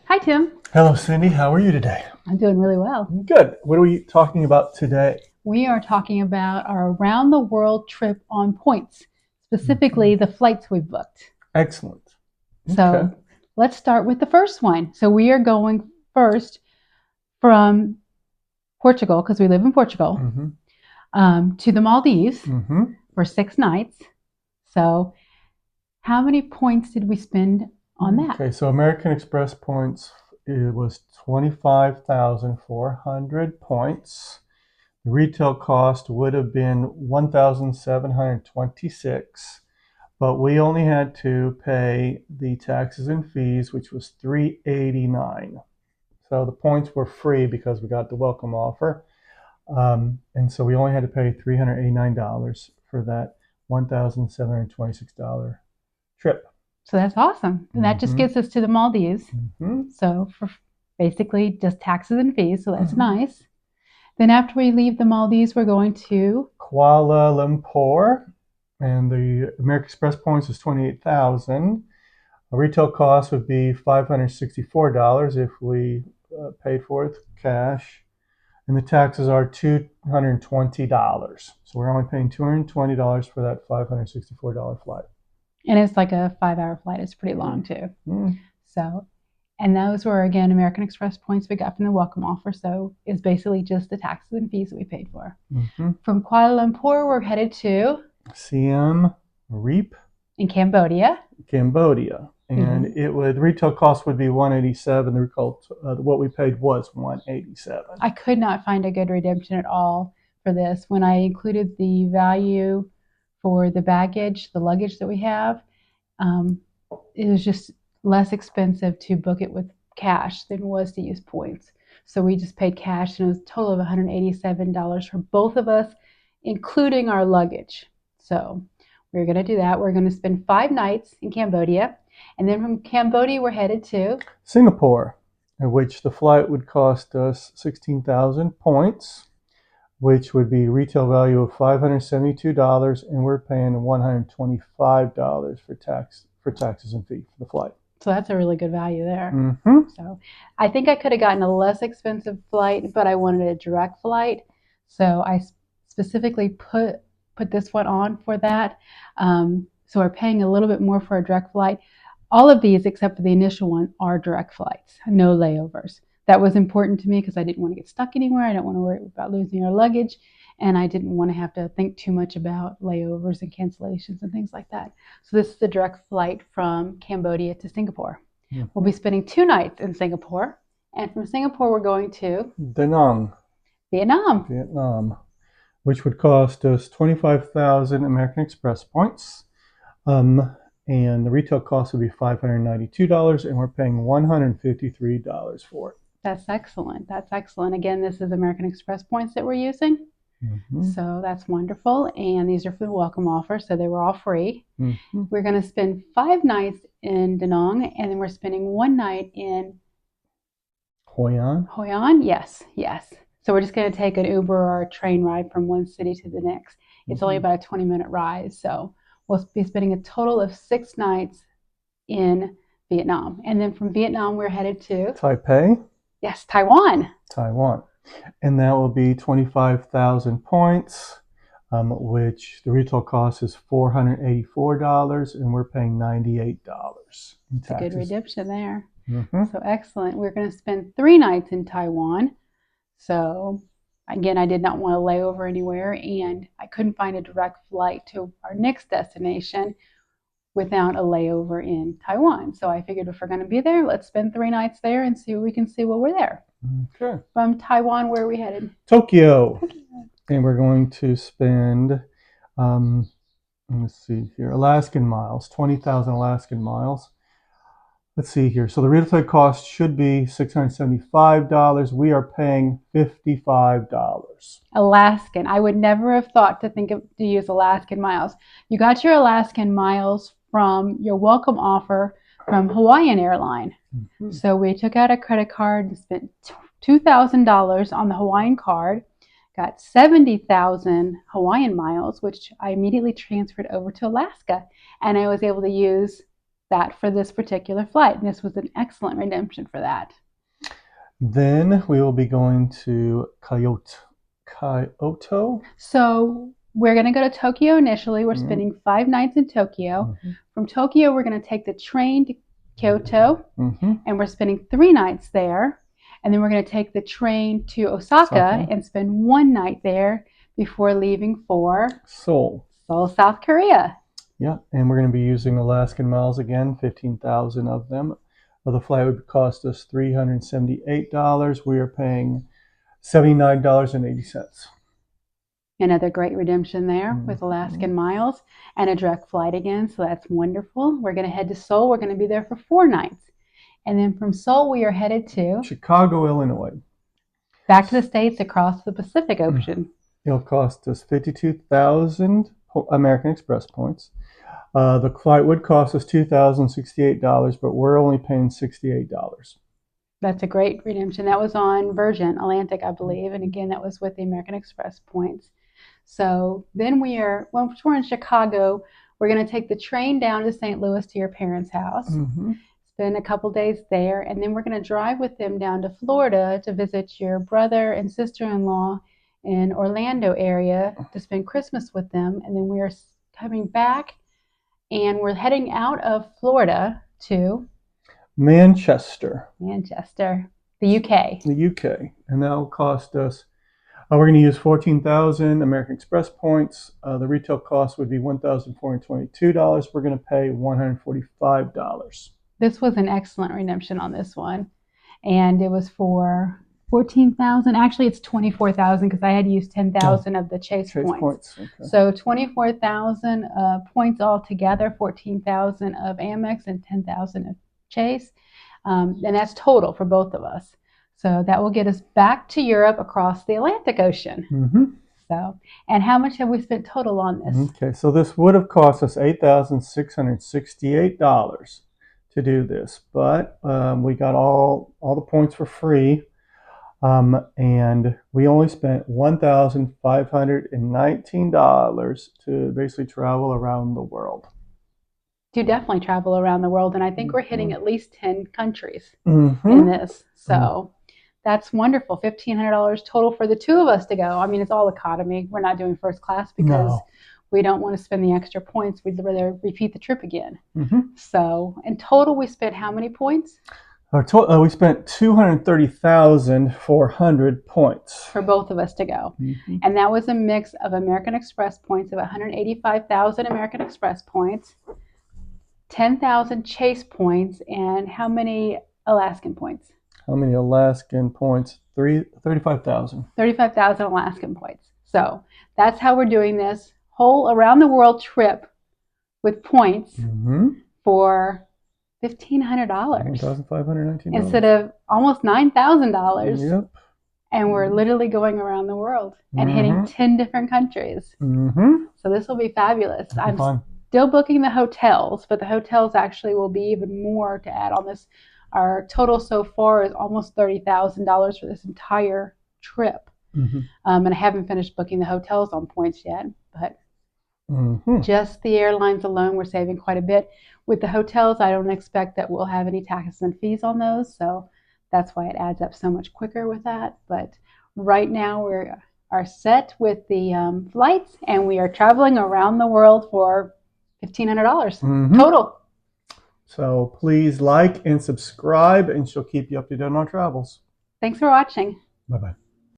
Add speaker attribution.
Speaker 1: Hi, Tim.
Speaker 2: Hello, Cindy. How are you today?
Speaker 1: I'm doing really well.
Speaker 2: Good. What are we talking about today?
Speaker 1: We are talking about our around the world trip on points,
Speaker 2: Mhm.
Speaker 1: specifically the flights we've booked.
Speaker 2: Excellent. Okay.
Speaker 1: So let's start with the first one. So we are going first from Portugal, because we live in Portugal,
Speaker 2: Mm-hmm.
Speaker 1: to the Maldives
Speaker 2: Mm-hmm.
Speaker 1: for 6 nights. So how many points did we spend on that?
Speaker 2: Okay. So American Express points, it was 25,400 points. The retail cost would have been 1,726, but we only had to pay the taxes and fees, which was 389. So the points were free because we got the welcome offer. And so we only had to pay $389 for that $1,726 trip.
Speaker 1: So that's awesome. And that just
Speaker 2: Mm-hmm.
Speaker 1: gets us to the Maldives.
Speaker 2: Mm-hmm.
Speaker 1: So for basically just taxes and fees. So that's
Speaker 2: Mm-hmm.
Speaker 1: nice. Then after we leave the Maldives, we're going to
Speaker 2: Kuala Lumpur, and the American Express points is 28,000. A retail cost would be $564 if we paid for it cash, and the taxes are $220. So we're only paying $220 for that $564 flight.
Speaker 1: and it's like a 5 hour flight. It's pretty long too.
Speaker 2: Mm-hmm.
Speaker 1: So, and those were again American Express points we got from the welcome offer. So it's basically just the taxes and fees that we paid for.
Speaker 2: Mm-hmm.
Speaker 1: From Kuala Lumpur, we're headed to
Speaker 2: Siem Reap,
Speaker 1: in Cambodia.
Speaker 2: Cambodia, and
Speaker 1: Mhm.
Speaker 2: it would retail cost would be 187. The recall, what we paid was 187.
Speaker 1: I could not find a good redemption at all for this. When I included the value for the baggage, the luggage that we have, um, it was just less expensive to book it with cash than it was to use points. So we just paid cash, and it was a total of $187 for both of us, including our luggage. So we're going to do that. We're going to spend 5 nights in Cambodia. And then from Cambodia, we're headed to
Speaker 2: Singapore, in which the flight would cost us 16,000 points, which would be retail value of $572, and we're paying $125 for taxes and fees for the flight.
Speaker 1: So that's a really good value there.
Speaker 2: Mm-hmm.
Speaker 1: So I think I could have gotten a less expensive flight, but I wanted a direct flight. So I specifically put this one on for that. So we're paying a little bit more for a direct flight. All of these, except for the initial one, are direct flights, no layovers. That was important to me because I didn't want to get stuck anywhere. I didn't want to worry about losing our luggage, and I didn't want to have to think too much about layovers and cancellations and things like that. So this is the direct flight from Cambodia to Singapore. We'll
Speaker 2: Mm-hmm.
Speaker 1: be spending 2 nights in Singapore, and from Singapore we're going to
Speaker 2: Da Nang,
Speaker 1: Vietnam.
Speaker 2: Vietnam, which would cost us 25,000 American Express points. And the retail cost would be $592, and we're paying $153 for it.
Speaker 1: That's excellent. That's excellent. Again, this is American Express points that we're using.
Speaker 2: Mm-hmm.
Speaker 1: So that's wonderful. And these are for the welcome offer, so they were all free.
Speaker 2: Mm-hmm.
Speaker 1: We're going to spend 5 nights in Da Nang, and then we're spending 1 night in
Speaker 2: Hoi An.
Speaker 1: Hoi An. Yes, yes. So we're just going to take an Uber or a train ride from one city to the next. It's only
Speaker 2: Mm-hmm.
Speaker 1: about a 20-minute ride. So we'll be spending a total of 6 nights in Vietnam. And then from Vietnam, we're headed to,
Speaker 2: Taipei,
Speaker 1: yes, Taiwan.
Speaker 2: Taiwan. And that will be 25,000 points, which the retail cost is $484, and we're paying $98 in
Speaker 1: It's a good
Speaker 2: taxes.
Speaker 1: redemption there.
Speaker 2: Mm-hmm.
Speaker 1: So excellent. We're going to spend 3 nights in Taiwan. So again, I did not want to lay over anywhere, and I couldn't find a direct flight to our next destination without a layover in Taiwan. So I figured if we're going to be there, let's spend 3 nights there and see what we can see while we're there.
Speaker 2: Okay.
Speaker 1: From Taiwan, where are we headed?
Speaker 2: Tokyo. And we're going to spend, let's see here, Alaskan miles, 20,000 Alaskan miles. Let's see here. So the retail cost should be $675. We are paying $55.
Speaker 1: Alaskan. I would never have thought to use Alaskan miles. You got your Alaskan miles from your welcome offer from Hawaiian Airline.
Speaker 2: Mm-hmm.
Speaker 1: So we took out a credit card and spent $2,000 on the Hawaiian card, got 70,000 Hawaiian miles, which I immediately transferred over to Alaska. And I was able to use that for this particular flight. And this was an excellent redemption for that.
Speaker 2: Then we will be going to Kyoto.
Speaker 1: So we're going to go to Tokyo initially. We're spending 5 nights in Tokyo. From Tokyo, we're going to take the train to Kyoto, and we're spending 3 nights there. And then we're going to take the train to Osaka and spend 1 night there before leaving for
Speaker 2: Seoul,
Speaker 1: South Korea.
Speaker 2: Yeah, and we're going to be using Alaskan miles again, 15,000 of them. The flight would cost us $378. We are paying $79.80.
Speaker 1: Another great redemption there with Alaskan miles and a direct flight again, so that's wonderful. We're going to head to Seoul. We're going to be there for 4 nights. And then from Seoul, we are headed to
Speaker 2: Chicago, Illinois.
Speaker 1: Back to the States across the Pacific Ocean.
Speaker 2: It'll cost us 52,000 American Express points. The flight would cost us $2,068, but we're only paying $68.
Speaker 1: That's a great redemption. That was on Virgin Atlantic, I believe. And again, that was with the American Express points. So then once we're in Chicago, we're going to take the train down to St. Louis to your parents' house. Spend a couple days there, and then we're going to drive with them down to Florida to visit your brother and sister-in-law in Orlando area to spend Christmas with them. And then we are coming back, and we're heading out of Florida to
Speaker 2: Manchester,
Speaker 1: the UK.
Speaker 2: The UK, and that will cost us. We're going to use 14,000 American Express points. The retail cost would be $1,422. We're going to pay $145.
Speaker 1: This was an excellent redemption on this one, and it was for 14,000. Actually, it's 24,000 because I had used 10,000 of the Chase points. Okay. So 24,000 points altogether, 14,000 of Amex and 10,000 of Chase, and that's total for both of us. So that will get us back to Europe across the Atlantic Ocean. So, and how much have we spent total on this?
Speaker 2: Okay, so this would have cost us $8,668 to do this, but we got all the points for free, and we only spent $1,519 to basically travel around the world.
Speaker 1: To definitely travel around the world, and I think we're hitting at least 10 countries in this. So that's wonderful. $1,500 total for the 2 of us to go. I mean, it's all economy. We're not doing first class because we don't want to spend the extra points. We'd rather repeat the trip again. So in total, we spent how many points?
Speaker 2: We spent 230,400 points
Speaker 1: for both of us to go. And that was a mix of American Express points of 185,000 American Express points, 10,000 Chase points, and how many Alaskan points?
Speaker 2: How many Alaskan points? 35,000. 35,000
Speaker 1: Alaskan points. So that's how we're doing this whole around the world trip with points for $1,500.
Speaker 2: $1,519.
Speaker 1: Instead of almost $9,000.
Speaker 2: Yep.
Speaker 1: And we're literally going around the world and hitting 10 different countries. So this will be fabulous. I'm still booking the hotels, but the hotels actually will be even more to add on this. Our total so far is almost $30,000 for this entire trip. And I haven't finished booking the hotels on points yet, but just the airlines alone, we're saving quite a bit. With the hotels, I don't expect that we'll have any taxes and fees on those, so that's why it adds up so much quicker with that. But right now we are set with the flights, and we are traveling around the world for $1,500 total.
Speaker 2: So please like and subscribe, and she'll keep you up to date on our travels.
Speaker 1: Thanks for watching.
Speaker 2: Bye-bye.